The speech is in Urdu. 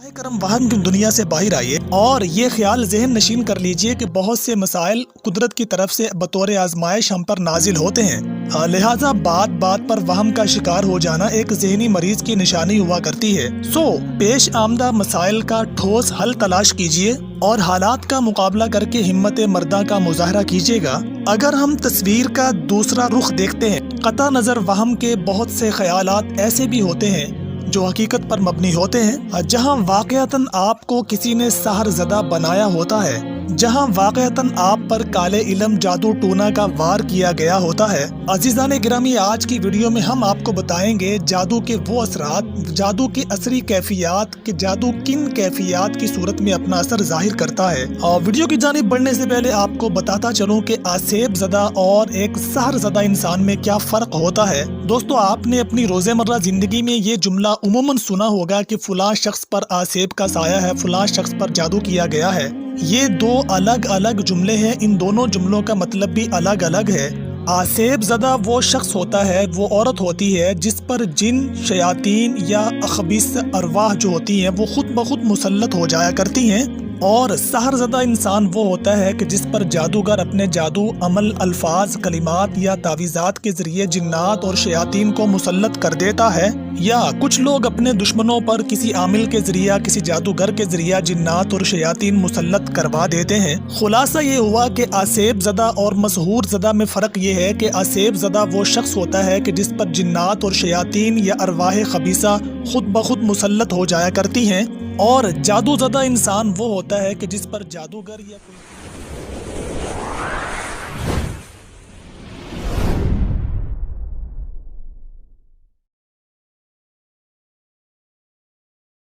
براہ کرم وہم کی دنیا سے باہر آئیے اور یہ خیال ذہن نشین کر لیجئے کہ بہت سے مسائل قدرت کی طرف سے بطور آزمائش ہم پر نازل ہوتے ہیں، لہٰذا بات بات پر وہم کا شکار ہو جانا ایک ذہنی مریض کی نشانی ہوا کرتی ہے۔ پیش آمدہ مسائل کا ٹھوس حل تلاش کیجئے اور حالات کا مقابلہ کر کے ہمت مردہ کا مظاہرہ کیجئے گا۔ اگر ہم تصویر کا دوسرا رخ دیکھتے ہیں، قطع نظر وہم کے بہت سے خیالات ایسے بھی ہوتے ہیں جو حقیقت پر مبنی ہوتے ہیں، جہاں واقعتاً آپ کو کسی نے سحر زدہ بنایا ہوتا ہے، جہاں واقعتاً آپ پر کالے علم جادو ٹونا کا وار کیا گیا ہوتا ہے۔ عزیزان گرامی، آج کی ویڈیو میں ہم آپ کو بتائیں گے جادو کے وہ اثرات، جادو کی اثری کیفیات کہ جادو کن کیفیات کی صورت میں اپنا اثر ظاہر کرتا ہے۔ اور ویڈیو کی جانب بڑھنے سے پہلے آپ کو بتاتا چلوں کہ آسیب زدہ اور ایک سحر زدہ انسان میں کیا فرق ہوتا ہے۔ دوستو، آپ نے اپنی روزمرہ زندگی میں یہ جملہ عموماً سنا ہوگا کہ فلاں شخص پر آسیب کا سایہ ہے، فلاں شخص پر جادو کیا گیا ہے۔ یہ دو الگ الگ جملے ہیں، ان دونوں جملوں کا مطلب بھی الگ الگ ہے۔ آسیب زدہ وہ شخص ہوتا ہے، وہ عورت ہوتی ہے جس پر جن، شیاطین یا خبیث ارواح جو ہوتی ہیں وہ خود بخود مسلط ہو جایا کرتی ہیں، اور سحر زدہ انسان وہ ہوتا ہے کہ جس پر جادوگر اپنے جادو، عمل، الفاظ، کلمات یا تعویذات کے ذریعے جنات اور شیاطین کو مسلط کر دیتا ہے، یا کچھ لوگ اپنے دشمنوں پر کسی عامل کے ذریعہ، کسی جادوگر کے ذریعہ جنات اور شیاطین مسلط کروا دیتے ہیں۔ خلاصہ یہ ہوا کہ آسیب زدہ اور مسحور زدہ میں فرق یہ ہے کہ آسیب زدہ وہ شخص ہوتا ہے کہ جس پر جنات اور شیاطین یا ارواح خبیثہ خود بخود مسلط ہو جایا کرتی ہیں، اور جادو زدہ انسان وہ ہوتا ہے کہ جس پر جادوگر یا کوئی